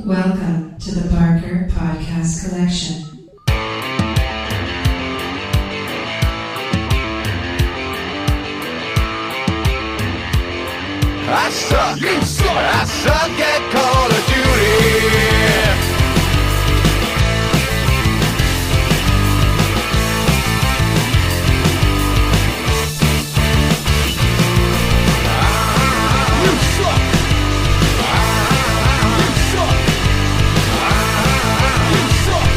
Welcome to the Barker Podcast Collection. I suck, you suck, I suck at Call of Duty. You suck. You suck.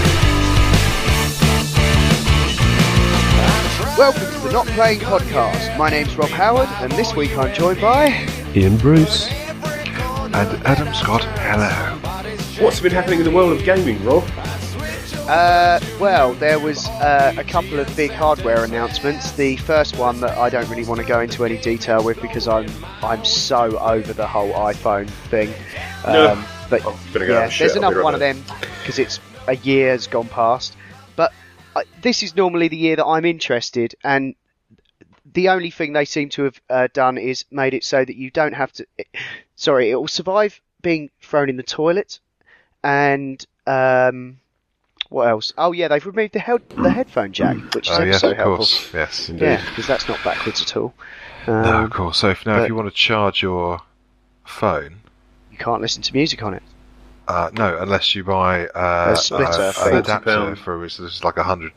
Welcome to the Not Playing Podcast. My name's Rob Howard, and this week I'm joined by Ian Bruce and Adam Scott. Hello. What's been happening in the world of gaming, Rob? Well, there was a couple of big hardware announcements. The first one that I don't really want to go into any detail with because I'm so over the whole iPhone thing. But there's another one of them because it's a year's gone past. But this is normally the year that I'm interested, and the only thing they seem to have done is made it so that you don't have to. It will survive being thrown in the toilet, and what else? Oh yeah, they've removed the headphone jack, which is yes, so of helpful. course. Yes, indeed. Yeah, because that's not backwards at all. No, of course. So if you want to charge your phone, you can't listen to music on it. no, unless you buy A splitter an thing. adapter for which there's like 100,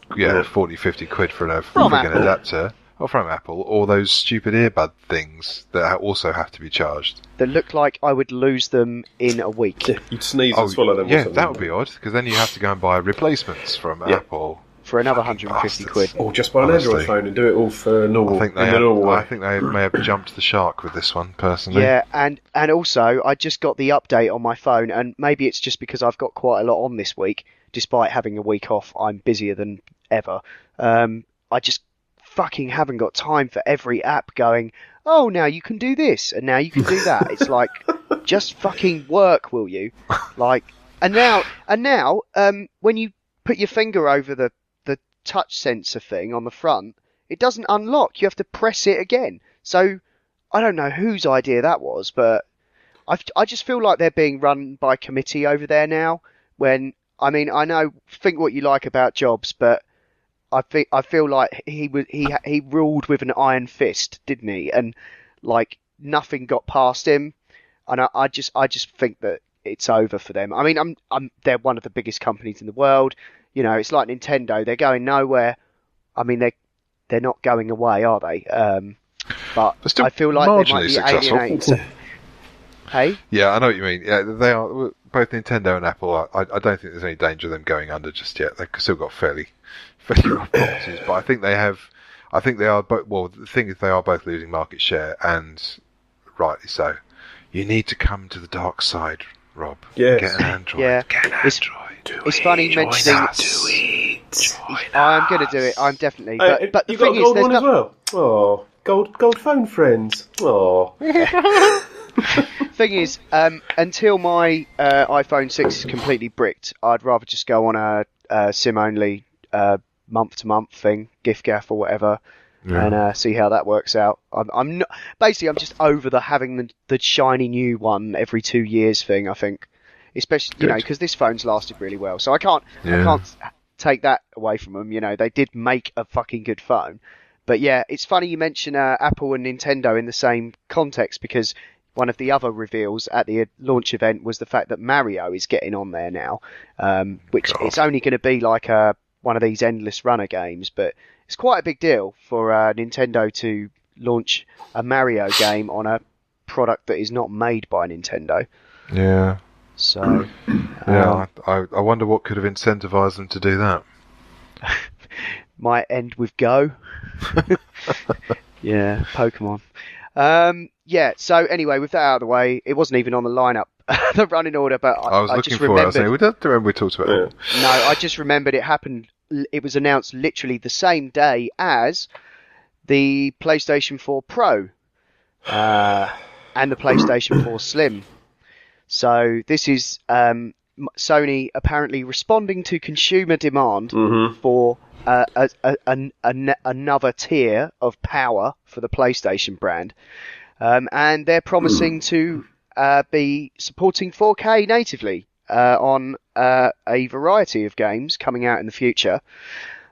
40, 50 quid for a From friggin' Apple. adapter. Or from Apple, or those stupid earbud things that also have to be charged. That look like I would lose them in a week. You'd sneeze and swallow them. or Yeah, something. that would be odd, because then you have to go and buy replacements from Apple. For another Fucking 150 bastards. quid. Or just buy an Honestly. Android phone and do it all for normal. I think in the normal way. they may have jumped the shark with this one, personally. Yeah, and also I just got the update on my phone, and maybe it's just because I've got quite a lot on this week. Despite having a week off, I'm busier than ever. I just fucking haven't got time for every app going, oh, now you can do this and now you can do that. It's like, just fucking work, will you? Like, and now, when you put your finger over the touch sensor thing on the front, it doesn't unlock. You have to press it again. So I don't know whose idea that was, but I just feel like they're being run by committee over there now. When I mean, think what you like about Jobs, but I feel like he ruled with an iron fist, didn't he? And like nothing got past him. And I just think that it's over for them. I mean, they're one of the biggest companies in the world. You know, it's like Nintendo. They're going nowhere. I mean, they're not going away, are they? But still I feel like they might marginally be successful. alienating. Hey? Yeah, I know what you mean. Yeah, they are both Nintendo and Apple. I don't think there's any danger of them going under just yet. They've still got fairly rough policies, but I think they have. I think they are both. Well, the thing is, they are both losing market share, and rightly so. You need to come to the dark side, Rob. Yes. Get an Android. Yeah. Get an It's- Android. It's funny mentioning. I'm going to do it. I'm definitely. But the you got thing a is, gold there's one as well. Oh, gold phone friends. Oh, thing is, until my iPhone 6 is completely bricked, I'd rather just go on a SIM-only month-to-month thing, gift gaff or whatever, and see how that works out. I'm not, basically, I'm just over having the shiny new one every 2 years thing, I think. Especially, you know, because this phone's lasted really well. So I can't take that away from them. You know, they did make a fucking good phone. But yeah, it's funny you mention Apple and Nintendo in the same context, because one of the other reveals at the launch event was the fact that Mario is getting on there now, which it's only going to be like one of these endless runner games, but it's quite a big deal for Nintendo to launch a Mario game on a product that is not made by Nintendo. Yeah. So, Yeah. I wonder what could have incentivized them to do that. might end with Go. Yeah, Pokemon. Yeah, so anyway, with that out of the way, it wasn't even on the lineup, the running order, but I was I looking just for it. I was remembered. saying, we don't remember we talked about it. No, I just remembered it happened. It was announced literally the same day as the PlayStation 4 Pro and the PlayStation 4 Slim. So this is Sony apparently responding to consumer demand for another tier of power for the PlayStation brand. And they're promising to be supporting 4K natively. on a variety of games coming out in the future.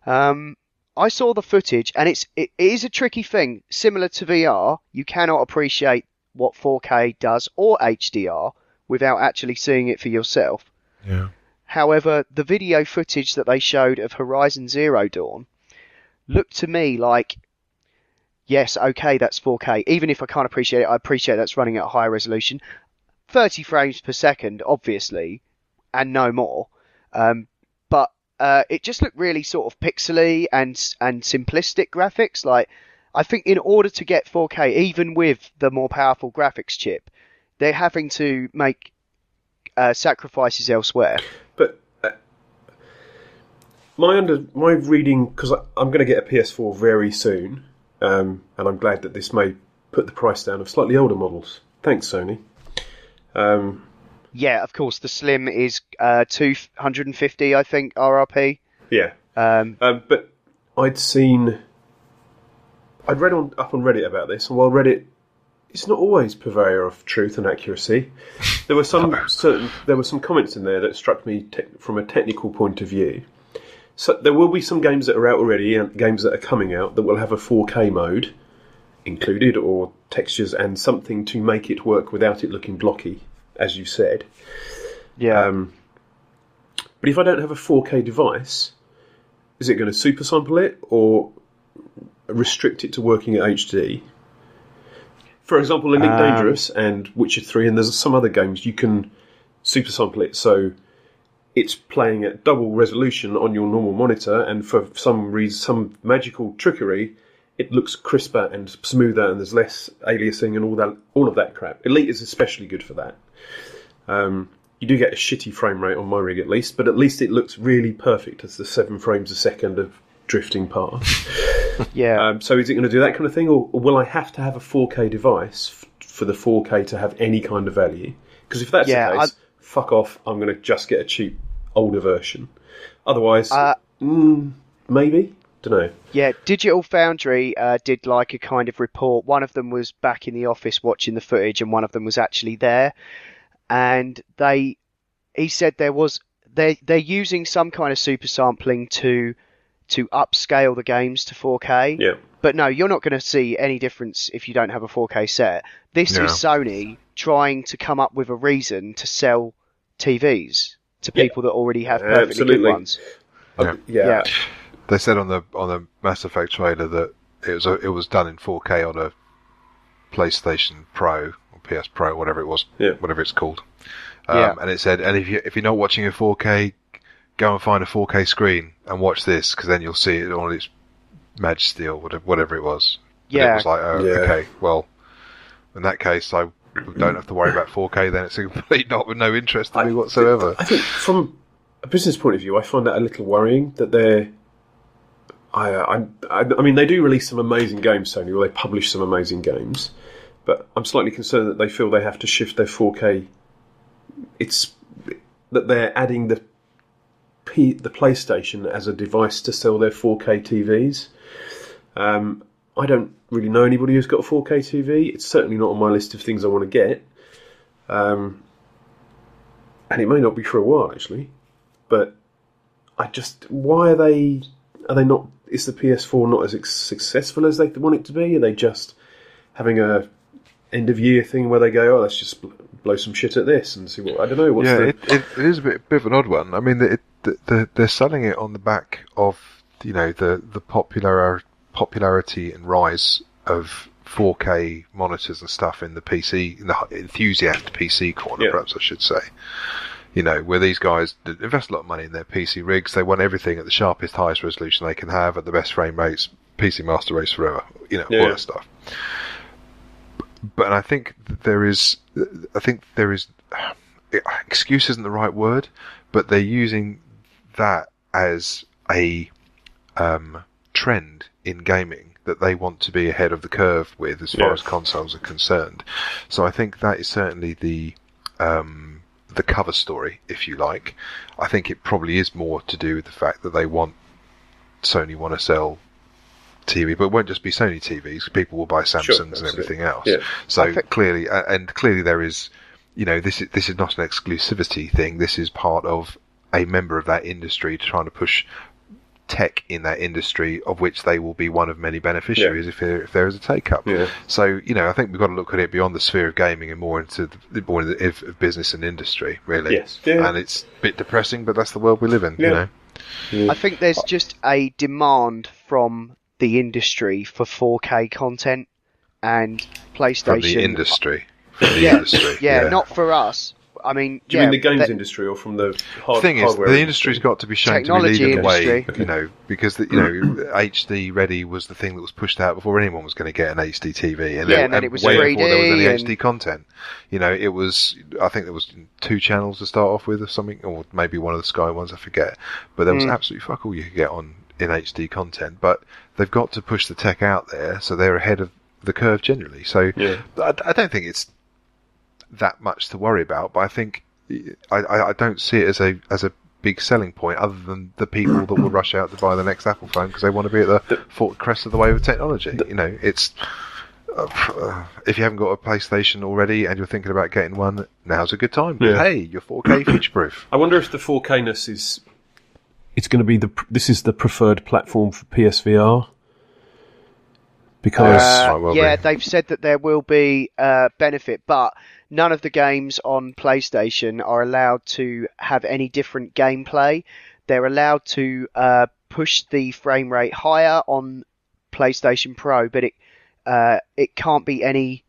I saw the footage, and it is a tricky thing. Similar to VR, you cannot appreciate what 4K does or HDR without actually seeing it for yourself. Yeah. However, the video footage that they showed of Horizon Zero Dawn looked to me like, yes, okay, that's 4K. Even if I can't appreciate it, I appreciate that's running at a high resolution. 30 frames per second, obviously, and no more. But it just looked really sort of pixely and simplistic graphics. Like, I think in order to get 4K, even with the more powerful graphics chip, they're having to make sacrifices elsewhere. But my reading, because I'm going to get a PS4 very soon, and I'm glad that this may put the price down of slightly older models. Thanks, Sony. Yeah, of course, the Slim is 250, I think, RRP. Yeah. But I'd read up on Reddit about this, and while Reddit is not always purveyor of truth and accuracy, there were some comments in there that struck me from a technical point of view. So there will be some games that are out already and games that are coming out that will have a 4K mode included, or textures and something to make it work without it looking blocky, as you said. Yeah. But if I don't have a 4K device, is it going to super sample it or restrict it to working at HD? For example, Elite Dangerous and Witcher 3, and there's some other games you can super sample it, so it's playing at double resolution on your normal monitor, and for some reason, some magical trickery, it looks crisper and smoother, and there's less aliasing and all of that crap. Elite is especially good for that. You do get a shitty frame rate on my rig at least, but at least it looks really perfect as the 7 frames a second of drifting past. Yeah. So is it going to do that kind of thing, or will I have to have a 4K device for the 4K to have any kind of value? Because if that's the case, fuck off, I'm going to just get a cheap, older version. Otherwise, maybe? Don't know. Yeah, Digital Foundry did like a kind of report. One of them was back in the office watching the footage, and one of them was actually there. And he said they're using some kind of super sampling to upscale the games to 4K. Yeah. But no, you're not going to see any difference if you don't have a 4K set. This is Sony trying to come up with a reason to sell TVs to people that already have perfectly good ones. Yeah. They said on the Mass Effect trailer that it was done in 4K on a PlayStation Pro or PS Pro, whatever it was, whatever it's called. And it said, and if you're not watching a 4K, go and find a 4K screen and watch this, because then you'll see it on its majesty or whatever it was. And it was like, okay, well, in that case, I don't have to worry about 4K. Then it's a complete no interest to me whatsoever. I think from a business point of view, I find that a little worrying that they're. I mean, they do release some amazing games, Sony, or they publish some amazing games, but I'm slightly concerned that they feel they have to shift their 4K. It's that they're adding the PlayStation as a device to sell their 4K TVs. I don't really know anybody who's got a 4K TV. It's certainly not on my list of things I want to get. And it may not be for a while, actually. But why are they not, is the PS4 not as successful as they want it to be? Are they just having a end of year thing where they go, let's just blow some shit at this and see what, I don't know. It is a bit of an odd one. I mean, they're selling it on the back of, the popularity and rise of 4K monitors and stuff in the PC, in the enthusiast PC corner, perhaps I should say. Where these guys invest a lot of money in their PC rigs, they want everything at the sharpest, highest resolution they can have, at the best frame rates, PC master race forever, all that stuff. But I think there is, excuse isn't the right word, but they're using that as a trend in gaming that they want to be ahead of the curve with as far as consoles are concerned. So I think that is certainly the cover story, if you like. I think it probably is more to do with the fact that Sony want to sell TV, but it won't just be Sony TVs. People will buy Samsungs and everything else. Yeah. So clearly there is, this is not an exclusivity thing. This is part of a member of that industry trying to push tech in that industry, of which they will be one of many beneficiaries if there is a take-up. Yeah. So, I think we've got to look at it beyond the sphere of gaming and more into of business and industry, really. Yes. Yeah. And it's a bit depressing, but that's the world we live in, Yeah. I think there's just a demand from the industry for 4K content, and PlayStation... From the industry. Yeah, not for us. I mean, do you mean the games industry or from the hardware? Thing is, the industry's got to be shown to be leading the way, because HD ready was the thing that was pushed out before anyone was going to get an HD TV, and then it was 3D before there was any HD content. It was, I think there was 2 channels to start off with, or something, or maybe one of the Sky ones, I forget. But there was absolutely fuck all you could get on in HD content. But they've got to push the tech out there, so they're ahead of the curve generally. So I don't think it's that much to worry about, but I think I don't see it as a big selling point, other than the people that will rush out to buy the next Apple phone because they want to be at the crest of the wave of technology. It's if you haven't got a PlayStation already and you're thinking about getting one, now's a good time. Yeah. Hey, you're 4K future-proof. I wonder if the 4K-ness it's going to be this is the preferred platform for PSVR. Because they've said that there will be benefit, but none of the games on PlayStation are allowed to have any different gameplay. They're allowed to push the frame rate higher on PlayStation Pro, but it can't be any.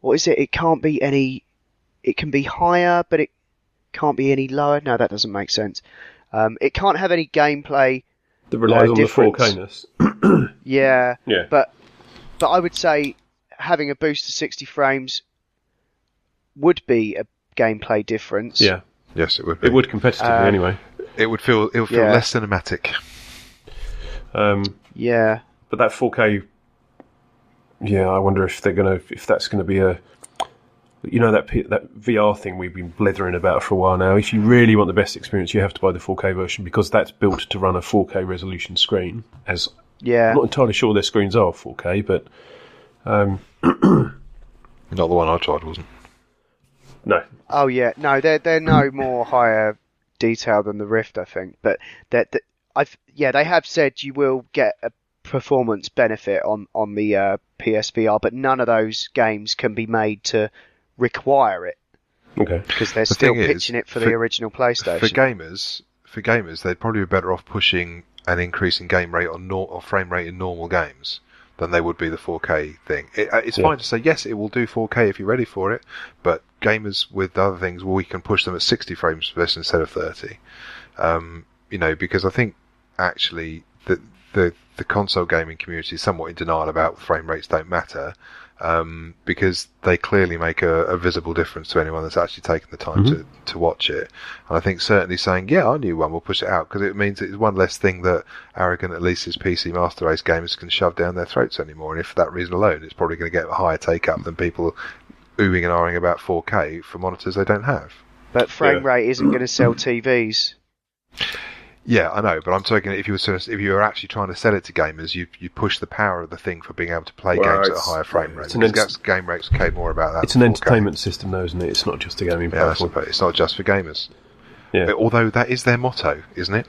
What is it? It can't be any. It can be higher, but it can't be any lower. No, that doesn't make sense. It can't have any gameplay that relies on difference. The 4K-ness. Yeah. But I would say having a boost to 60 frames would be a gameplay difference. Yeah. Yes, it would be. It would competitively anyway. It would feel less cinematic. Yeah. But that 4K, I wonder if that's gonna be a, that VR thing we've been blithering about for a while now. If you really want the best experience, you have to buy the 4K version, because that's built to run a 4K resolution screen. I'm not entirely sure their screens are 4K, but not the one I tried, wasn't. No. Oh yeah, no, they're no more higher detail than the Rift, I think. But they have said you will get a performance benefit on the PSVR, but none of those games can be made to require it. Okay. Because they're still pitching it for the original PlayStation. For gamers, they'd probably be better off pushing an increase in game rate or frame rate in normal games than they would be the 4K thing. It's fine to say, yes, it will do 4K if you're ready for it, but gamers with other things, we can push them at 60 frames per second instead of 30. Because I think actually the console gaming community is somewhat in denial about frame rates don't matter, because they clearly make a visible difference to anyone that's actually taken the time to watch it. And I think certainly saying, our new one, we'll push it out, because it means it's one less thing that arrogant, at least as PC Master Race gamers can shove down their throats anymore. And if for that reason alone, it's probably going to get a higher take-up than people oohing and ahhing about 4K for monitors they don't have. But frame rate isn't going to sell TVs. Yeah, I know, but I'm talking if you were actually trying to sell it to gamers, you push the power of the thing for being able to play games at a higher frame rate. Game rates care more about that. It's an entertainment system, though, isn't it? It's not just a gaming platform. It's not just for gamers. Yeah. Although that is their motto, isn't it?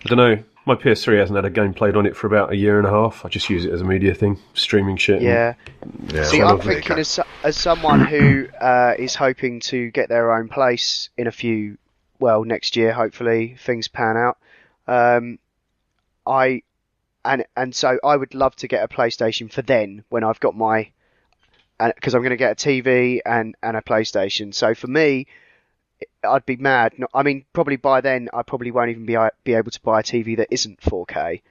I don't know. My PS3 hasn't had a game played on it for about a year and a half. I just use it as a media thing, streaming shit. Yeah. See, I'm thinking as someone who is hoping to get their own place in next year, hopefully things pan out. So I would love to get a PlayStation for then, when I've got because I'm going to get a TV and a PlayStation. So for me, I'd be mad. Probably by then I probably won't even be able to buy a TV that isn't 4K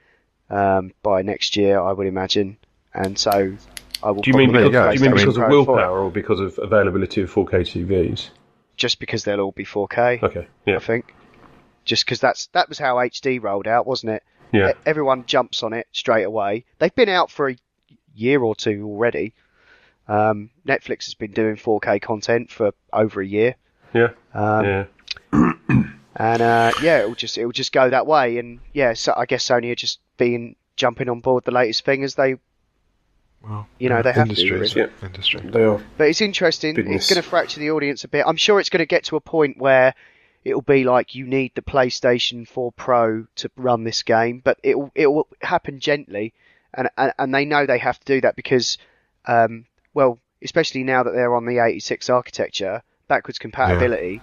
by next year, I would imagine. And so I will. Do you mean because of willpower or because of availability of 4K TVs? Just because they'll all be 4K. Okay. Yeah. I think. Just because that was how HD rolled out, wasn't it? Yeah. Everyone jumps on it straight away. They've been out for a year or two already. Netflix has been doing 4K content for over a year. Yeah. And it will just go that way. And so I guess Sony are just jumping on board the latest thing as they Well, You know, they have to, industry, really. isn't it? Industry. They are. But it's interesting. Business. It's going to fracture the audience a bit. I'm sure it's going to get to a point where it'll be like you need the PlayStation 4 Pro to run this game, but it will happen gently, and they know they have to do that because, well, especially now that they're on the 86 architecture, backwards compatibility.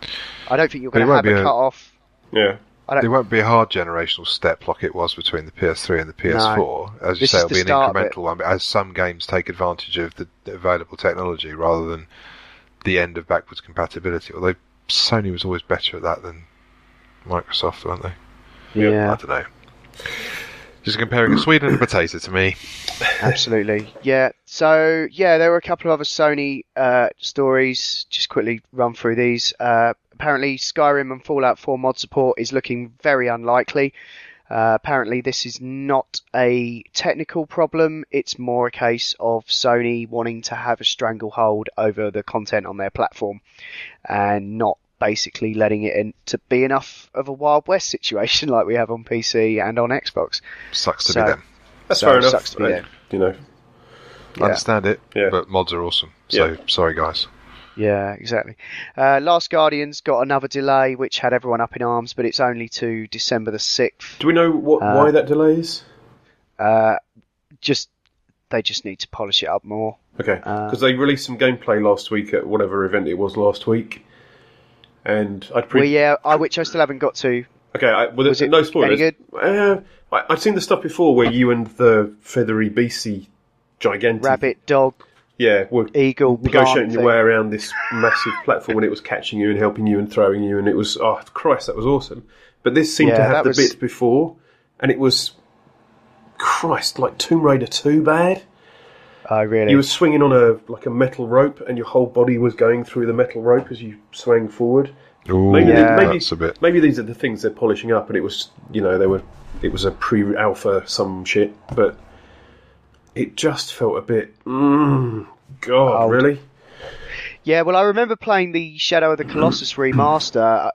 I don't think you're But going it to have won't a be cut off. Yeah. It won't be a hard generational step like it was between the PS3 and the PS4. As you This say, is it'll the be an start of it. incremental one, as some games take advantage of the available technology rather than the end of backwards compatibility. Although Sony was always better at that than Microsoft, weren't they? Yeah. I don't know. Just comparing a Sweden and a potato to me. Absolutely. Yeah. So, yeah, there were a couple of other Sony stories. Just quickly run through these. Apparently, Skyrim and Fallout 4 mod support is looking very unlikely. Apparently, this is not a technical problem. It's more a case of Sony wanting to have a stranglehold over the content on their platform and not basically letting it in to be enough of a Wild West situation like we have on PC and on Xbox. Sucks to So- be them. That's So fair it enough. sucks to be them. You know. Yeah. Understand it, Yeah. but mods are awesome. So, Yeah. sorry guys. Yeah, exactly. Last Guardian's got another delay, which had everyone up in arms, but it's only to December the 6th. Do we know why that delay is? They just need to polish it up more. Okay, because they released some gameplay last week at whatever event it was last week, and Which I still haven't got to. Okay, Was it no spoilers. any good? I'd seen the stuff before where you and the feathery beastie gigantic Rabbit, dog, were eagle, negotiating plant your thing. way around this massive platform, and it was catching you and helping you and throwing you, and it was Christ, that was awesome. But this seemed to Yeah, have that the was- bit before, and it was Christ like Tomb Raider 2 bad. Oh, really? You were swinging on a metal rope, and your whole body was going through the metal rope as you swang forward. Ooh, Maybe that's a bit. Maybe these are the things they're polishing up, and it was it was a pre-alpha some shit, but it just felt a bit. God, Old. really? Yeah, well, I remember playing the Shadow of the Colossus remaster,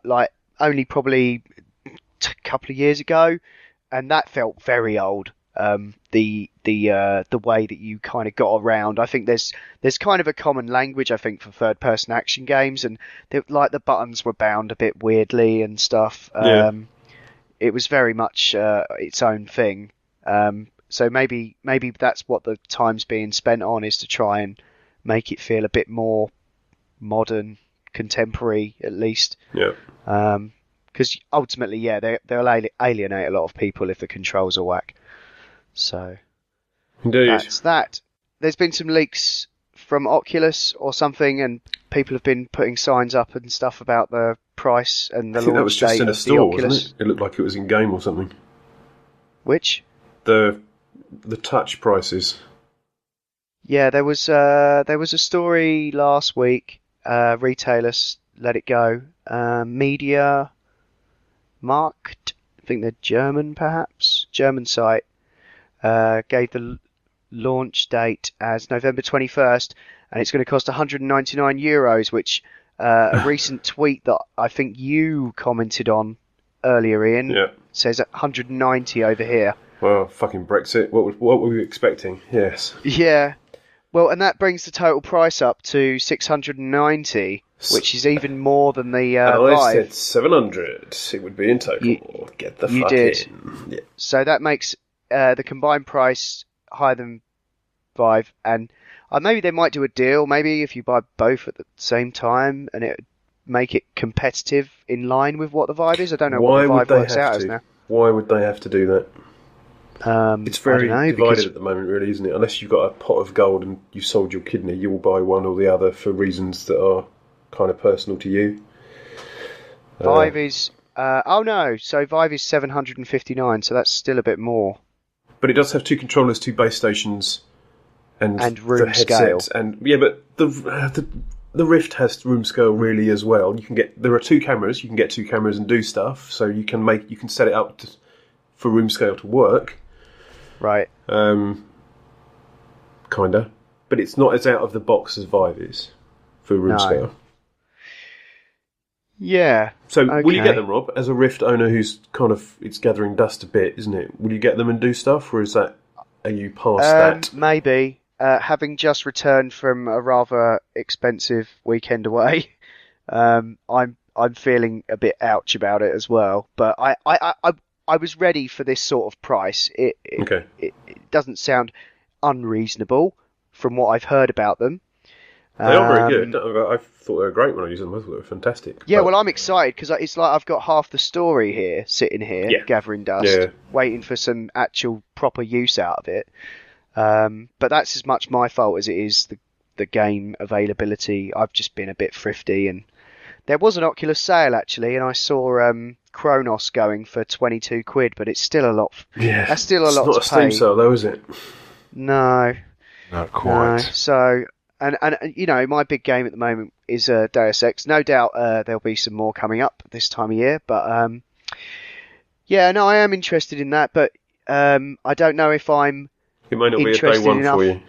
only probably a couple of years ago, and that felt very old. The way that you kind of got around, I think there's kind of a common language, I think, for third person action games, and the buttons were bound a bit weirdly and stuff. Yeah. It was very much its own thing. So maybe that's what the time's being spent on, is to try and make it feel a bit more modern, contemporary, at least. Yeah. Because ultimately, they'll alienate a lot of people if the controls are whack. So Indeed. that's that. There's been some leaks from Oculus or something, and people have been putting signs up and stuff about the price and the I think that launch was just date in a of the store, Oculus. wasn't it? It looked like it was in game or something. Which? The touch prices. Yeah, there was a story last week. Retailers let it go. Media Markt, I think they're German, perhaps German site, gave the launch date as November 21st, and it's going to cost €199, which a recent tweet that I think you commented on earlier, Ian, Yeah. says 190 over here. Well, fucking Brexit. What were we expecting? Yes. Yeah. Well, and that brings the total price up to 690, which is even more than the And I Vive. said 700. It would be in total. Get the you fuck did. in. Yeah. So that makes the combined price higher than Vive, and maybe they might do a deal. Maybe if you buy both at the same time, and it would make it competitive in line with what the Vive is. I don't know what the Vive works out as now. Why would they have to do that? It's very I don't know, divided because at the moment, really, isn't it? Unless you've got a pot of gold and you sold your kidney, you will buy one or the other for reasons that are kind of personal to you. Vive is so Vive is 759, so that's still a bit more. But it does have two controllers, two base stations, and room the scale. headsets. And yeah, but the Rift has room scale really as well. There are two cameras. You can get two cameras and do stuff. So you can set it up for room scale to work. Right. Kinda, but it's not as out of the box as Vive is for room No. scale. Yeah. So will you Okay. get them, Rob, as a Rift owner who's it's gathering dust a bit, isn't it? Will you get them and do stuff, or are you past that? Maybe. having just returned from a rather expensive weekend away, I'm feeling a bit ouch about it as well. But I was ready for this sort of price. It doesn't sound unreasonable from what I've heard about them. They are very good. I thought they were great when I used them. I thought they were fantastic. Yeah, but... well, I'm excited because it's like I've got half the story here, sitting here, gathering dust, waiting for some actual proper use out of it. But that's as much my fault as it is the game availability. I've just been a bit thrifty, and there was an Oculus sale actually, and I saw Kronos going for £22, but it's still a lot. Yeah, that's still a lot to pay. It's not a Steam sale though, is it? No, not quite. No. So, and you know, my big game at the moment is Deus Ex. No doubt there'll be some more coming up this time of year, but yeah, no, I am interested in that, but I don't know if I'm. It may not be a day one for you.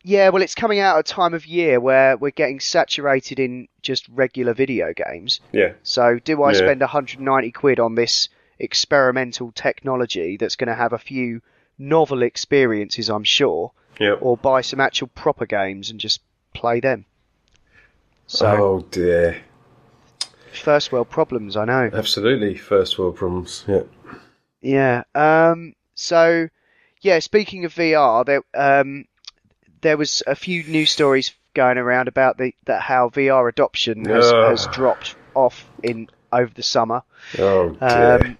Yeah, well, it's coming out at a time of year where we're getting saturated in just regular video games. Yeah. So do I spend £190 on this experimental technology that's going to have a few novel experiences, I'm sure, or buy some actual proper games and just play them? So, oh dear. First world problems, I know. Absolutely, first world problems. Yeah. Yeah. So, yeah. Speaking of VR, there was a few news stories going around about how VR adoption has dropped off over the summer. Oh dear.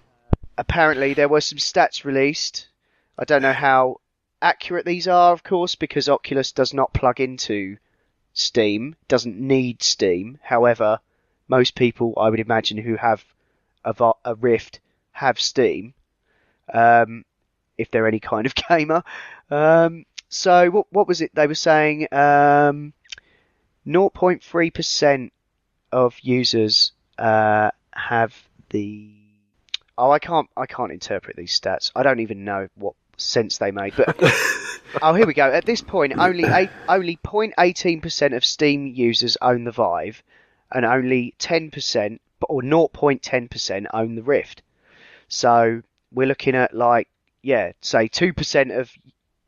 Apparently, there were some stats released. I don't know how accurate these are, of course, because Oculus does not plug into Steam, doesn't need Steam. However, most people, I would imagine, who have a Rift have Steam, if they're any kind of gamer. So what was it they were saying? 0.3% of users have the. Oh, I can't interpret these stats. I don't even know what sense they made. But oh, here we go. At this point, only 0.18% of Steam users own the Vive, and only 10% or 0.10% own the Rift. So we're looking at say 2% of.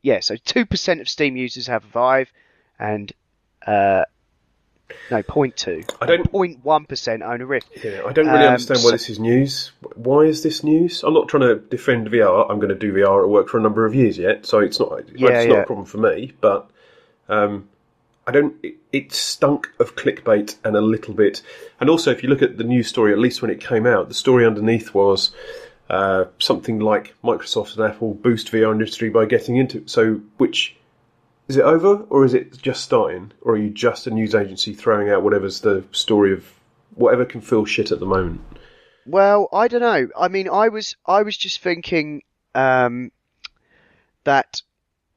Yeah, so 2% of Steam users have a Vive, and 0.2. 0.1% own a Rift. Yeah, I don't really understand why this is news. Why is this news? I'm not trying to defend VR. I'm going to do VR at work for a number of years yet, so it's not a problem for me. But I don't. It stunk of clickbait and a little bit. And also, if you look at the news story, at least when it came out, the story underneath was. Something like Microsoft and Apple boost VR industry by getting into it. So, which is it over, or is it just starting, or are you just a news agency throwing out whatever's the story of whatever can fill shit at the moment? Well, I don't know. I mean, I was just thinking that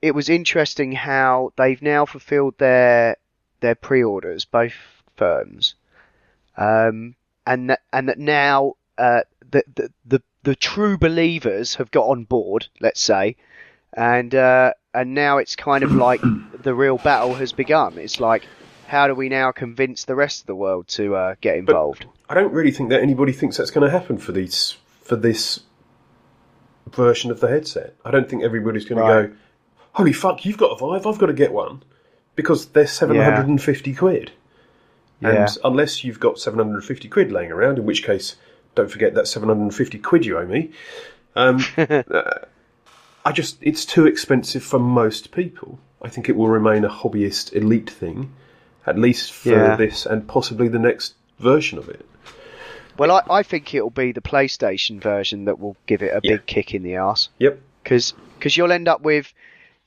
it was interesting how they've now fulfilled their pre-orders, both firms, and that now the true believers have got on board, let's say, and now it's kind of like the real battle has begun. It's like, how do we now convince the rest of the world to get involved? But I don't really think that anybody thinks that's going to happen for this version of the headset. I don't think everybody's going to go, holy fuck, you've got a Vive, I've got to get one, because they're £750. And unless you've got £750 laying around, in which case... Don't forget that £750 you owe me. It's too expensive for most people. I think it will remain a hobbyist elite thing, at least for this and possibly the next version of it. Well, I think it'll be the PlayStation version that will give it a big kick in the arse. Yep. Because you'll end up with,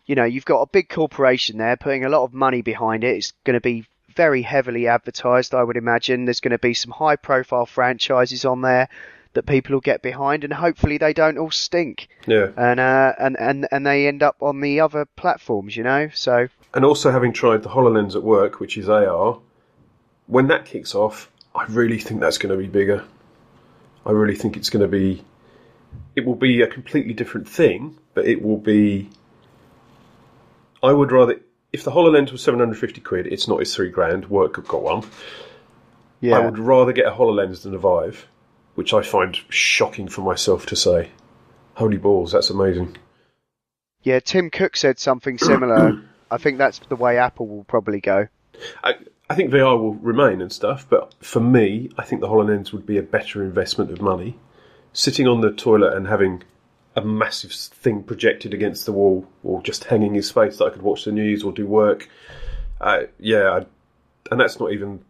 you've got a big corporation there putting a lot of money behind it. It's going to be very heavily advertised, I would imagine. There's going to be some high-profile franchises on there that people will get behind, and hopefully they don't all stink. Yeah. And they end up on the other platforms, So. And also, having tried the HoloLens at work, which is AR, when that kicks off, I really think that's going to be bigger. I really think it's going to be. It will be a completely different thing, but it will be. I would rather. If the HoloLens was £750, it's not his £3,000. Work got one. Yeah. I would rather get a HoloLens than a Vive, which I find shocking for myself to say. Holy balls, that's amazing. Yeah, Tim Cook said something similar I think that's the way Apple will probably go. I think VR will remain and stuff, but for me, I think the HoloLens would be a better investment of money. Sitting on the toilet and having a massive thing projected against the wall, or just hanging in space that I could watch the news or do work. And that's not even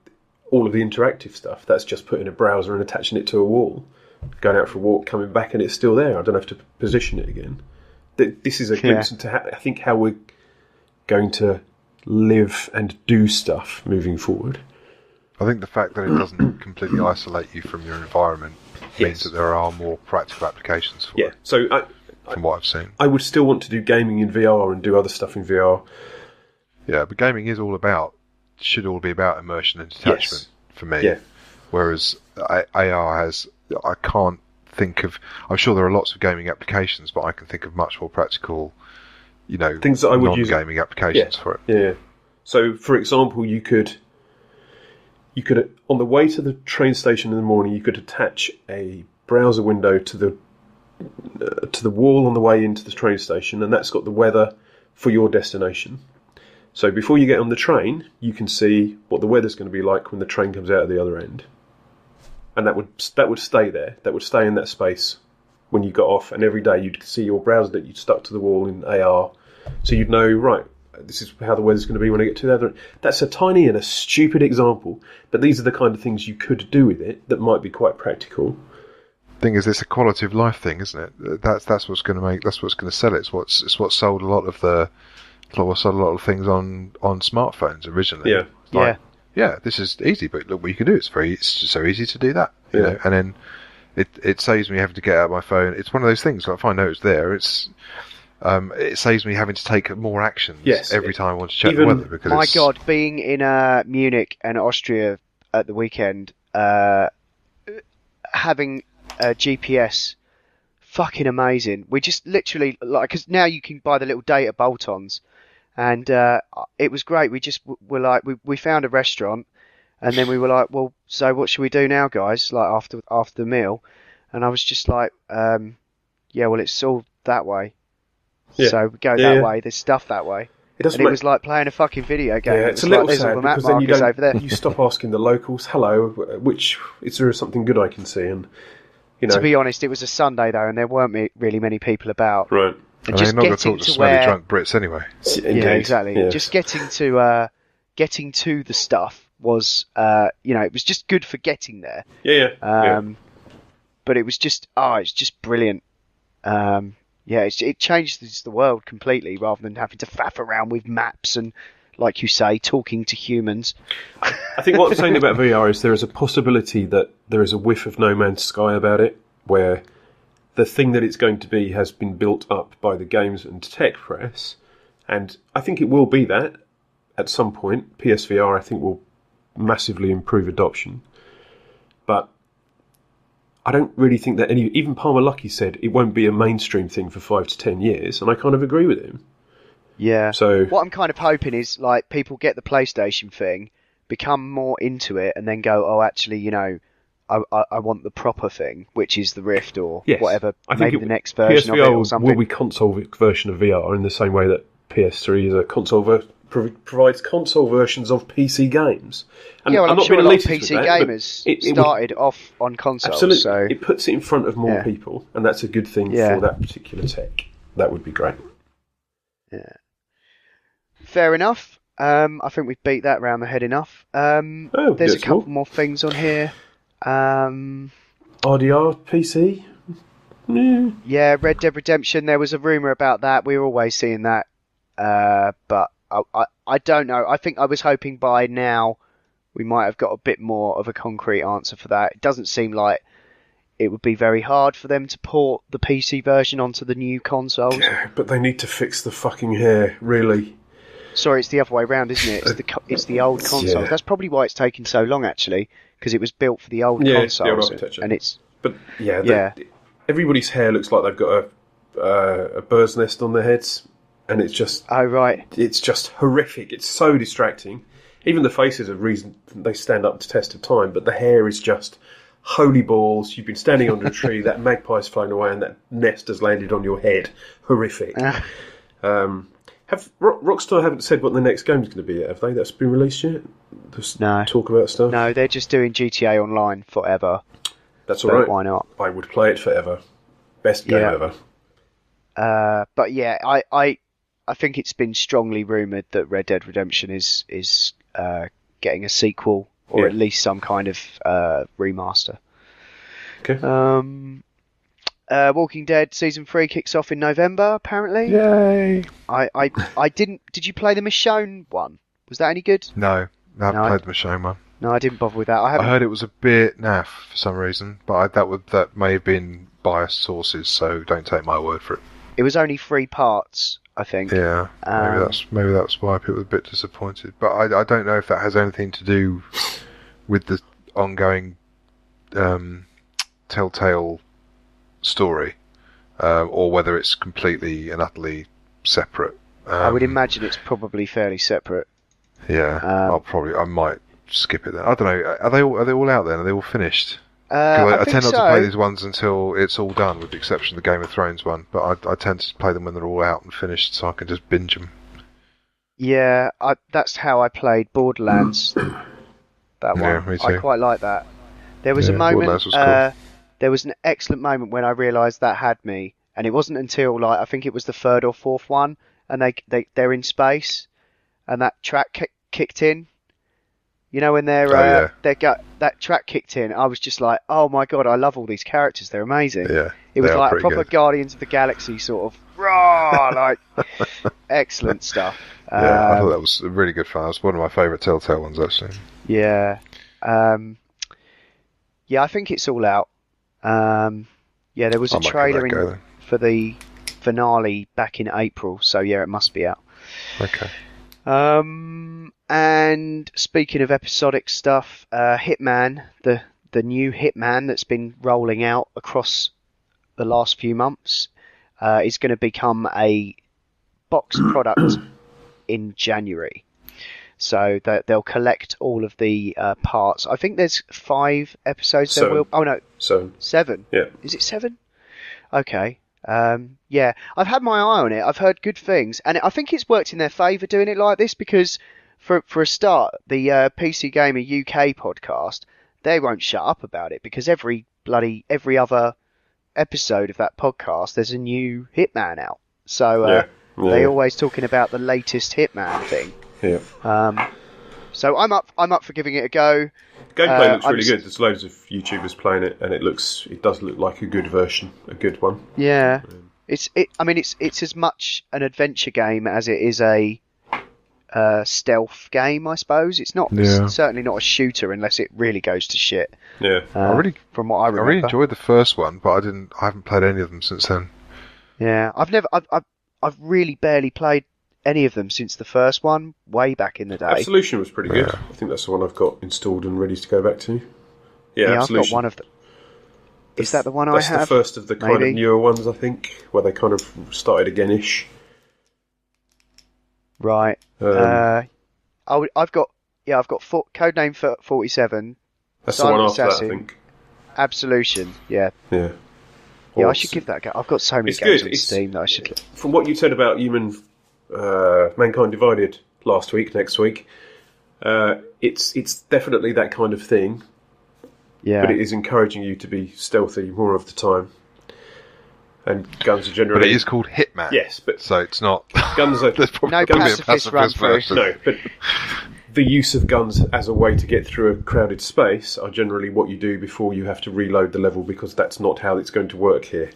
all of the interactive stuff. That's just putting a browser and attaching it to a wall, going out for a walk, coming back, and it's still there. I don't have to position it again. This is a glimpse into I think how we're going to live and do stuff moving forward. I think the fact that it doesn't completely isolate you from your environment means that there are more practical applications for it. So from what I've seen, I would still want to do gaming in VR and do other stuff in VR. Yeah, but gaming should all be about immersion and detachment for me. Yeah. Whereas AR has, I can't think of. I'm sure there are lots of gaming applications, but I can think of much more practical, things that I would use non-gaming applications for it. Yeah. So, for example, you could on the way to the train station in the morning, you could attach a browser window to the wall on the way into the train station, and that's got the weather for your destination. So before you get on the train, you can see what the weather's going to be like when the train comes out of the other end. And that would stay there. That would stay in that space when you got off. And every day you'd see your browser that you'd stuck to the wall in AR. So you'd know, right, this is how the weather's going to be when I get to the other end. That's a tiny and a stupid example. But these are the kind of things you could do with it that might be quite practical. Thing is, it's a quality of life thing, isn't it? That's what's going to sell it. It's what sold a lot of things on smartphones originally. Yeah. This is easy, but look what you can do. It's just so easy to do that. You know? And then it saves me having to get out my phone. It's one of those things. Like if I know it's there, it saves me having to take more actions every time I want to check the weather. Because my God, being in Munich and Austria at the weekend, having a GPS, fucking amazing. We just literally because now you can buy the little data bolt-ons. And it was great. We just were like, we found a restaurant, and then we were like, well, so what should we do now, guys? Like after the meal, and I was just like, well, it's all that way. Yeah. So we go that way. There's stuff that way. It was like playing a fucking video game. Yeah, it's a little sad because then you stop asking the locals, hello, is there something good I can see? And to be honest, it was a Sunday though, and there weren't really many people about. Right. And just not going to talk to smelly drunk Brits anyway. Yeah, exactly. Yeah. Just getting to the stuff was, it was just good for getting there. Yeah. But it was just, it's just brilliant. It changes the world completely rather than having to faff around with maps and, like you say, talking to humans. I think what I'm saying about VR is there is a possibility that there is a whiff of No Man's Sky about it, where the thing that it's going to be has been built up by the games and tech press, and I think it will be that at some point. PSVR, I think, will massively improve adoption, but I don't really think that even Palmer Luckey said it won't be a mainstream thing for 5 to 10 years, and I kind of agree with him. Yeah. So what I'm kind of hoping is like people get the PlayStation thing, become more into it, and then go, oh, actually, I want the proper thing, which is the Rift or whatever. I think maybe the next version PSVR of it or something. Will be console version of VR in the same way that PS3 is a console provides console versions of PC games. And I'm sure a lot of PC gamers started off on consoles. Absolutely, so it puts it in front of more people, and that's a good thing for that particular tech. That would be great. Yeah. Fair enough. I think we've beat that round the head enough. There's a couple more things on here. RDR PC? Yeah, Red Dead Redemption, there was a rumour about that. We were always seeing that. But I don't know. I think I was hoping by now we might have got a bit more of a concrete answer for that. It doesn't seem like it would be very hard for them to port the PC version onto the new consoles. Yeah, but they need to fix the fucking hair, really. Sorry, it's the other way around, isn't it? It's the old consoles. Yeah. That's probably why it's taken so long, actually, because it was built for the old consoles. The old architecture. And it's... But, everybody's hair looks like they've got a bird's nest on their heads, and it's just... Oh, right. It's just horrific. It's so distracting. Even the faces are reason they stand up to test of time, but the hair is just... Holy balls, you've been standing under a tree, that magpie's flown away and that nest has landed on your head. Horrific. Have Rockstar haven't said what the next game's going to be yet, have they? That's been released yet? Just No. talk about stuff. No, they're just doing GTA Online forever. That's So all right. why not? I would play it forever. Best game Yeah. ever. But yeah, I think it's been strongly rumoured that Red Dead Redemption is getting a sequel or Yeah. at least some kind of remaster. Okay. Walking Dead Season 3 kicks off in November, apparently. Yay! I didn't... Did you play the Michonne one? Was that any good? No, I haven't No, played the Michonne one. No, I didn't bother with that. I I haven't... heard it was a bit naff for some reason, but that may have been biased sources, so don't take my word for it. It was only 3 parts, I think. Yeah, maybe that's why people were a bit disappointed. But I don't know if that has anything to do with the ongoing Telltale story, or whether it's completely and utterly separate. I would imagine it's probably fairly separate. Yeah, I might skip it then. I don't know. Are they all out then? Are they all finished? I I think tend not so. to play these ones until it's all done, with the exception of the Game of Thrones one. But I tend to play them when they're all out and finished, so I can just binge them. Yeah, that's how I played Borderlands. That one. Yeah, me too. I quite like that. There was a Yeah, moment. Borderlands was cool. There was an excellent moment when I realised that had me, and it wasn't until I think it was the 3rd or 4th one, and they're in space, and that track kicked in. You know when that track kicked in, I was just like, oh my god, I love all these characters. They're amazing. Yeah, It was they are like a pretty proper good. Guardians of the Galaxy sort of raw, like excellent stuff. Yeah, I thought that was really good fun. It was one of my favourite Telltale ones, actually. Yeah. Yeah, I think it's all out. Yeah, there was I a might give trailer that a go then. for the finale back in April, so yeah, it must be out. Okay. And speaking of episodic stuff, Hitman, the new Hitman that's been rolling out across the last few months, is going to become a box product in January. So they'll collect all of the parts. I think there's 5 episodes. There 7. will. Oh no, So 7. yeah, Is it 7? Okay. Yeah, I've had my eye on it. I've heard good things, and I think it's worked in their favour doing it like this because, for a start, the PC Gamer UK podcast, they won't shut up about it because every other episode of that podcast, there's a new Hitman out. So they're always talking about the latest Hitman thing. yeah. So I'm up for giving it a go. Gameplay looks I'm really good. There's loads of YouTubers playing it, and it does look like a good version, a good one. Yeah, it's as much an adventure game as it is a stealth game, I suppose. It's not certainly not a shooter unless it really goes to shit. Yeah, from what I remember. I really enjoyed the first one, but I haven't played any of them since then. Yeah, I've really barely played any of them since the first one, way back in the day. Absolution was pretty good. Yeah. I think that's the one I've got installed and ready to go back to. Yeah, I've Absolution. got one of them. Is that the one I That's have? the first of the kind of maybe? newer ones, I think, where they kind of started again-ish. Right. I've got Codename 47, That's Silent the one after Assassin. that, I think. Absolution. Yeah. Yeah. Yeah, I Or- should give that a go. I've got so many It's games good. on It's- Steam that I should. From what you said about Mankind Divided next week, it's definitely that kind of thing, Yeah. but it is encouraging you to be stealthy more of the time. And guns are generally... But it is called Hitman. Yes, but So it's not. guns are... There's probably No going to be a pacifist run pacifist through. version. No, but the use of guns as a way to get through a crowded space are generally what you do before you have to reload the level, because that's not how it's going to work here.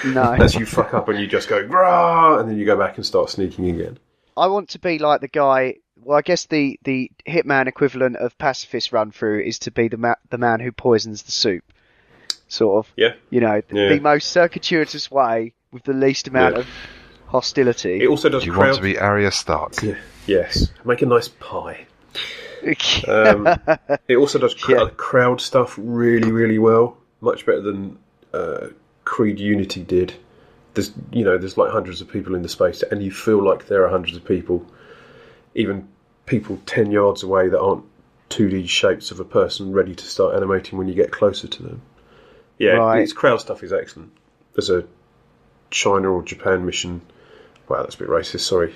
No. As you fuck up and you just go, rah, and then you go back and start sneaking again. I want to be like the guy. Well, I guess the Hitman equivalent of pacifist run through is to be the man who poisons the soup. Sort of. Yeah. You know, Yeah. the most circuitous way with the least amount of hostility. It also does Do you crowd... want to be Arya Stark? Yeah. Yes. Make a nice pie. It also does crowd stuff really, really well. Much better than Creed Unity did. There's like hundreds of people in the space, and you feel like there are hundreds of people, even people 10 yards away that aren't 2D shapes of a person ready to start animating when you get closer to them. Yeah, Right. its crowd stuff is excellent. There's a China or Japan mission. Wow, that's a bit racist, sorry.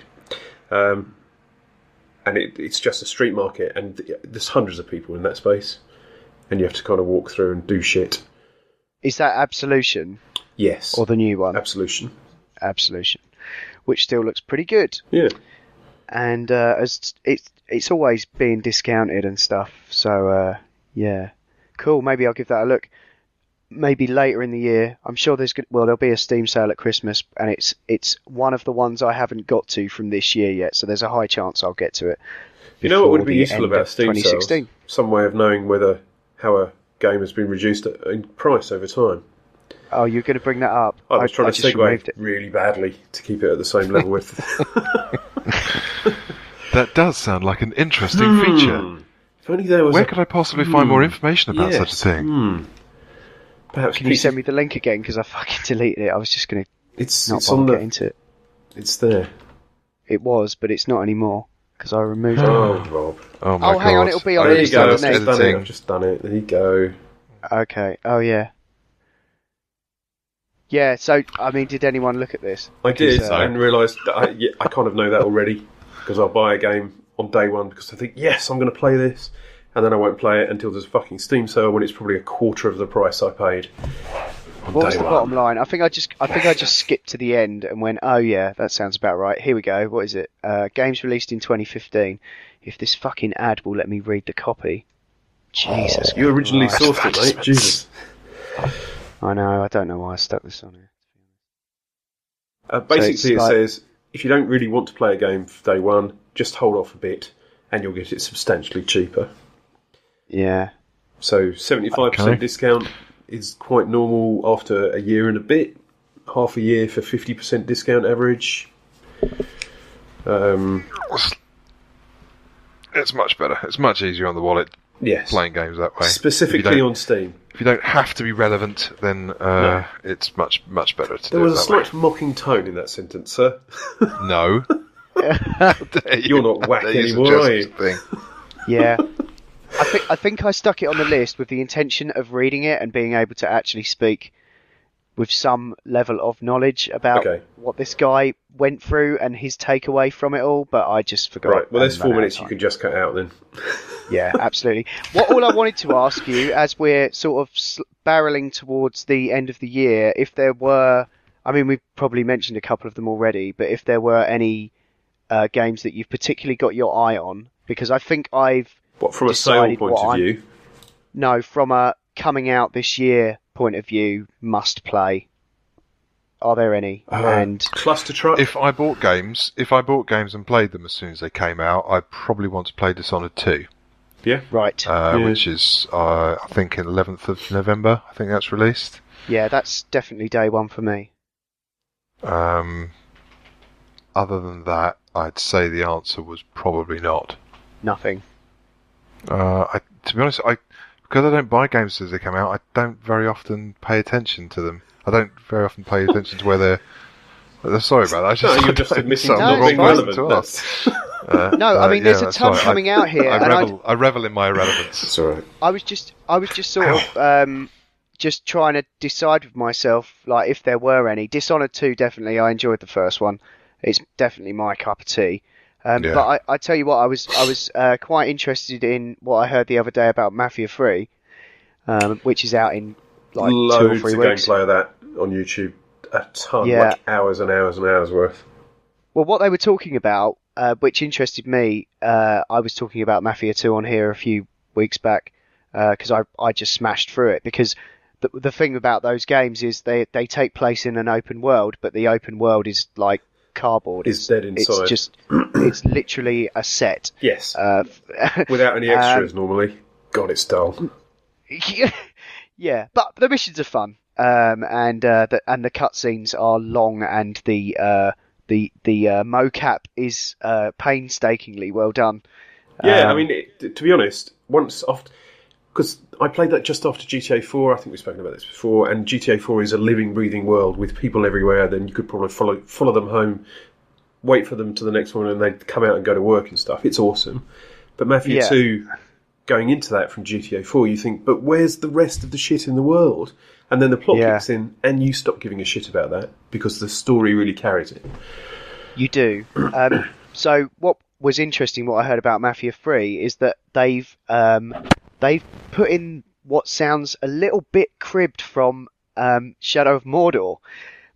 And it's just a street market, and there's hundreds of people in that space, and you have to kind of walk through and do shit. Is that Absolution? Yes. Or the new one? Absolution. Absolution. Which still looks pretty good. Yeah. And it's always being discounted and stuff. So, yeah. Cool, maybe I'll give that a look. Maybe later in the year. I'm sure there'll be a Steam sale at Christmas, and it's one of the ones I haven't got to from this year yet, so there's a high chance I'll get to it. You know what would be useful about Steam sales? Some way of knowing how a game has been reduced in price over time. Oh, you're going to bring that up? I was trying to segue really badly to keep it at the same level with... That does sound like an interesting feature. If only there was Where could I possibly find more information about such a thing? Perhaps Can you send me the link again? Because I fucking deleted it. I was just going to it's get into it. It's there. It was, but it's not anymore because I removed it. Oh, Rob. Oh my god. Hang on, it'll be on There you go. underneath. I've just done it. There you go. Okay. Oh yeah. Yeah. So, I mean, did anyone look at this? I did, and realised that I kind of know that already because I'll buy a game on day one because I think, yes, I'm going to play this. And then I won't play it until there's a fucking Steam sale when it's probably a quarter of the price I paid. What was the bottom line? I think I just skipped to the end and went, oh yeah, that sounds about right. Here we go. What is it? Games released in 2015. If this fucking ad will let me read the copy. Jesus. You originally sourced it, mate. Jesus. I know. I don't know why I stuck this on here. Basically, it says if you don't really want to play a game for day one, just hold off a bit, and you'll get it substantially cheaper. Yeah. So 75% discount is quite normal after a year and a bit. Half a year for 50% discount average. It's much better. It's much easier on the wallet. Yes. Playing games that way. Specifically on Steam. If you don't have to be relevant, then it's much better to do it. There was a slight mocking tone in that sentence, sir. No. You're not whack anymore, are you? Yeah. I think I stuck it on the list with the intention of reading it and being able to actually speak with some level of knowledge about what this guy went through and his takeaway from it all, but I just forgot. Right, well, there's 4 minutes you can just cut out then. Yeah, absolutely. All I wanted to ask you, as we're sort of barreling towards the end of the year, if there were, I mean, we've probably mentioned a couple of them already, but if there were any games that you've particularly got your eye on, because I think I've What, from a sale point of view? No, from a coming out this year point of view, must play. Are there any? And Cluster Truck? If I bought games and played them as soon as they came out, I'd probably want to play Dishonored 2. Yeah. Right. Which is, I think, in 11th of November. I think that's released. Yeah, that's definitely day one for me. Other than that, I'd say the answer was probably not. Nothing. To be honest, because I don't buy games as they come out, I don't very often pay attention to them. I don't very often pay attention to where they're... Sorry about that. You're just admitting to not being relevant. No, I mean, there's a ton coming out here. I revel in my irrelevance. It's all right. I was just sort of just trying to decide with myself, like, if there were any. Dishonored 2, definitely. I enjoyed the first one. It's definitely my cup of tea. But I tell you what, I was quite interested in what I heard the other day about Mafia 3, which is out in like loads 2 or 3 of weeks. gameplay of that on YouTube. A ton, like hours and hours and hours worth. Well, what they were talking about, which interested me, I was talking about Mafia 2 on here a few weeks back, because I just smashed through it, because the thing about those games is they take place in an open world, but the open world is like cardboard. It's dead inside. It's literally a set. Yes. Without any extras normally. God, it's dull. Yeah, but the missions are fun. And the cutscenes are long, and the mocap is painstakingly well done. Yeah, I mean, to be honest, because I played that just after GTA 4. I think we've spoken about this before. And GTA 4 is a living, breathing world with people everywhere. Then you could probably follow them home, wait for them to the next one, and they'd come out and go to work and stuff. It's awesome. But Mafia 2, going into that from GTA 4, you think, but where's the rest of the shit in the world? And then the plot kicks in, and you stop giving a shit about that because the story really carries it. You do. So what was interesting, what I heard about Mafia 3 is that they've put in what sounds a little bit cribbed from Shadow of Mordor,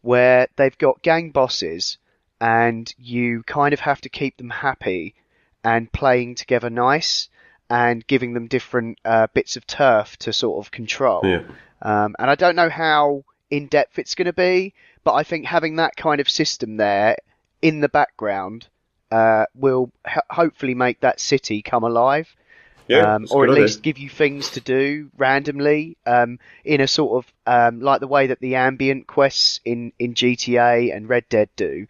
where they've got gang bosses and you kind of have to keep them happy and playing together nice and giving them different bits of turf to sort of control. Yeah. And I don't know how in depth it's going to be, but I think having that kind of system there in the background will hopefully make that city come alive. Yeah, Or at least give you things to do randomly in a sort of like the way that the ambient quests in GTA and Red Dead do.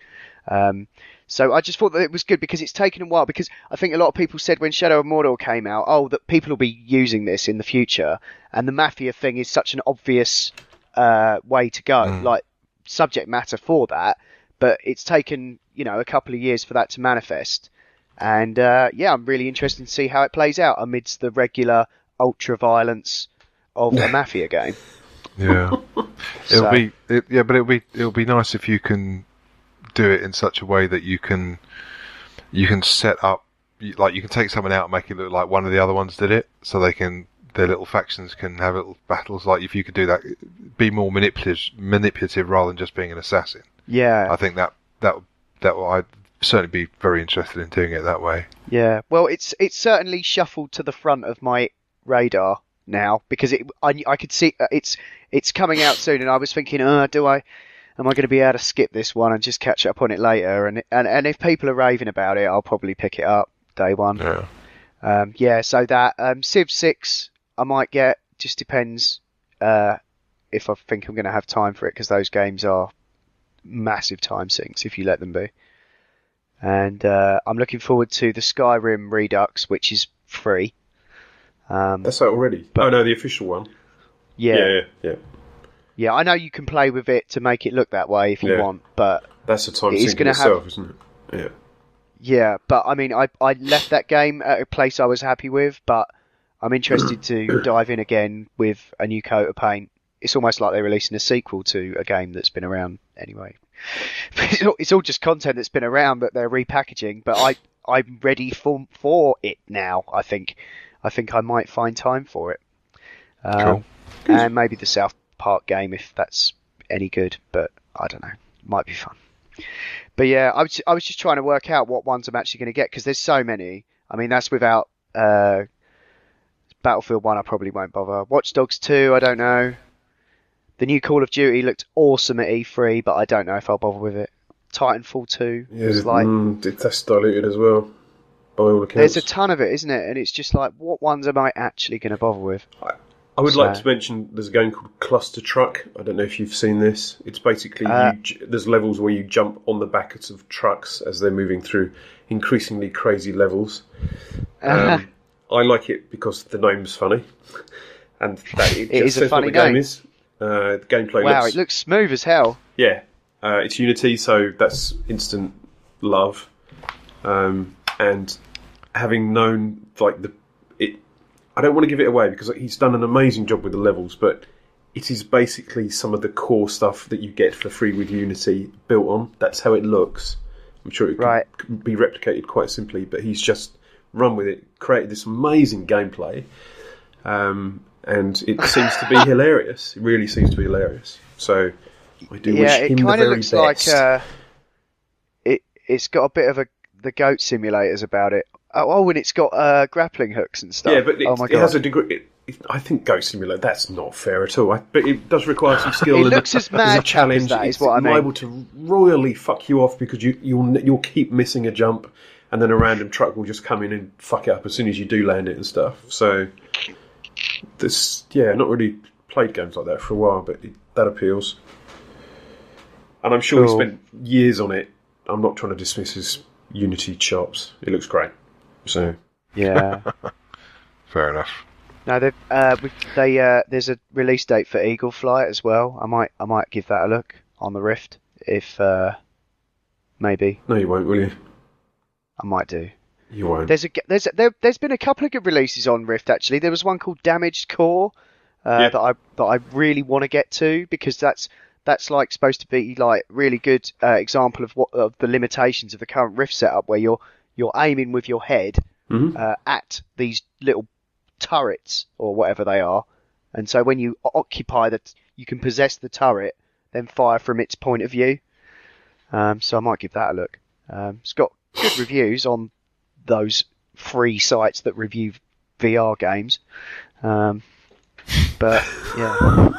So I just thought that it was good because it's taken a while, because I think a lot of people said when Shadow of Mordor came out, that people will be using this in the future, and the Mafia thing is such an obvious way to go, like subject matter for that, but it's taken, a couple of years for that to manifest. And I'm really interested to see how it plays out amidst the regular ultra violence of a Mafia game. Yeah, it'll be nice if you can do it in such a way that you can set up, like you can take someone out and make it look like one of the other ones did it, so their little factions can have little battles. Like if you could do that, be more manipulative rather than just being an assassin. Yeah, I think that I'd certainly be very interested in doing it that way. Yeah, well, it's certainly shuffled to the front of my radar now, because I could see it's coming out soon, and I was thinking, am I going to be able to skip this one and just catch up on it later? And if people are raving about it, I'll probably pick it up day one. Yeah. So that Civ 6 I might get, just depends if I think I'm going to have time for it, because those games are massive time sinks if you let them be. And I'm looking forward to the Skyrim Redux, which is free. That's out already. The official one. Yeah. Yeah. I know you can play with it to make it look that way if you want, but that's a time sink in itself, isn't it? Yeah. Yeah, but I mean, I left that game at a place I was happy with, but I'm interested to dive in again with a new coat of paint. It's almost like they're releasing a sequel to a game that's been around anyway. It's all just content that's been around that they're repackaging, but I'm ready for it now. I think I might find time for it. Cool. And maybe the South Park game, if that's any good, but I don't know. Might be fun. But yeah, I was just trying to work out what ones I'm actually going to get, because there's so many. I mean, that's without Battlefield 1. I probably won't bother. Watch Dogs 2, I don't know. The new Call of Duty looked awesome at E3, but I don't know if I'll bother with it. Titanfall 2 was like... that's diluted as well, by all accounts. There's a ton of it, isn't it? And it's just like, what ones am I actually going to bother with? I would like to mention there's a game called Cluster Truck. I don't know if you've seen this. It's basically there's levels where you jump on the backs of trucks as they're moving through increasingly crazy levels. I like it because the name's funny, and that it is a funny what the game is. The gameplay it looks smooth as hell. Yeah, it's Unity, so that's instant love. And having known I don't want to give it away because he's done an amazing job with the levels, but it is basically some of the core stuff that you get for free with Unity built on. That's how it looks. I'm sure it can be replicated quite simply, but he's just run with it, created this amazing gameplay, and it seems to be hilarious. It really seems to be hilarious. So I do wish him the very best. Yeah, it kind of looks like it's got a bit of the goat simulators about it. Oh, and it's got grappling hooks and stuff. Yeah, but it has a degree. I think Goat Simulator, that's not fair at all. But it does require some skill. It looks as mad as a challenge. As that, is what I mean. It's liable to royally fuck you off because you'll keep missing a jump, and then a random truck will just come in and fuck it up as soon as you do land it and stuff. So, not really played games like that for a while, but that appeals. And I'm sure he spent years on it. I'm not trying to dismiss his Unity chops. It looks great. So yeah, fair enough. Now there's a release date for Eagle Flight as well. I might give that a look on the Rift if maybe. No, you won't, will you? I might do. You won't. There's been a couple of good releases on Rift actually. There was one called Damaged Core that I really want to get to because that's that's like supposed to be like really good example of the limitations of the current Rift setup, where you're aiming with your head at these little turrets or whatever they are, and so when you occupy that, you can possess the turret, then fire from its point of view. So I might give that a look. It's got good reviews on those free sites that review VR games. But yeah.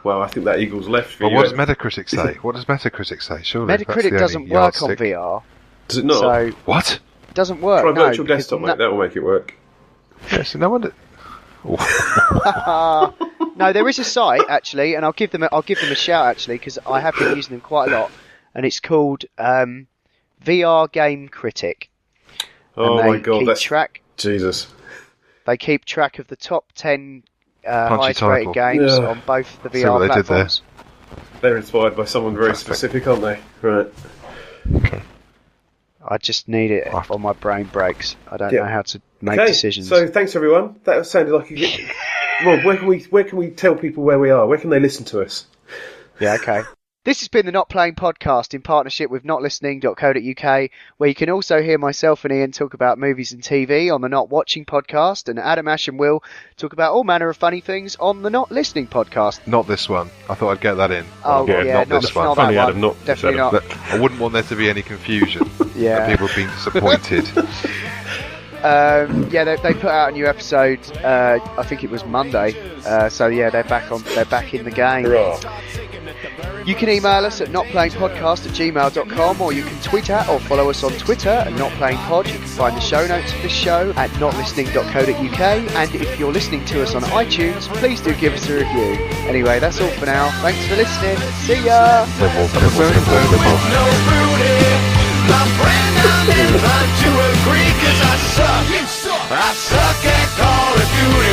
Well, I think that eagle's left for Well, you. what does Metacritic say? What does Metacritic say? Surely that's the Metacritic only doesn't work on yardstick. VR. Does it not? So What? it doesn't work. Try a no, virtual because desktop, mate. That will make it work. Yes, no wonder. No, there is a site actually, and I'll give them a shout actually, because I have been using them quite a lot, and it's called VR Game Critic. Oh and my god, that's Jesus. They keep track of the top 10 Punchy highest rated title. games Yeah. on both the See what VR they did there. platforms. They're inspired by someone very Fantastic. specific, aren't they? Right. Okay. I just need it or my brain breaks. I don't Yeah. know how to make Okay, decisions. so thanks everyone. That sounded like a good... Rob, where can we tell people where we are? Where can they listen to us? Yeah, okay. This has been the Not Playing Podcast in partnership with notlistening.co.uk, where you can also hear myself and Ian talk about movies and TV on the Not Watching Podcast, and Adam, Ash and Will talk about all manner of funny things on the Not Listening Podcast. Not this one. I thought I'd get that in. Oh, yeah, yeah, not this one. not Funny, that Adam, one. not this Definitely Adam. not. I wouldn't want there to be any confusion. Yeah. People being disappointed. Yeah, they put out a new episode. I think it was Monday. So yeah, they're back in the game. Hurrah. You can email us at notplayingpodcast@gmail.com, or you can tweet at or follow us on Twitter at notplayingpod. You can find the show notes for this show at notlistening.co.uk, and if you're listening to us on iTunes, please do give us a review. Anyway, that's all for now. Thanks for listening. See ya! No booty. My friend, I'm inclined to agree, 'cause I suck at Call of Duty.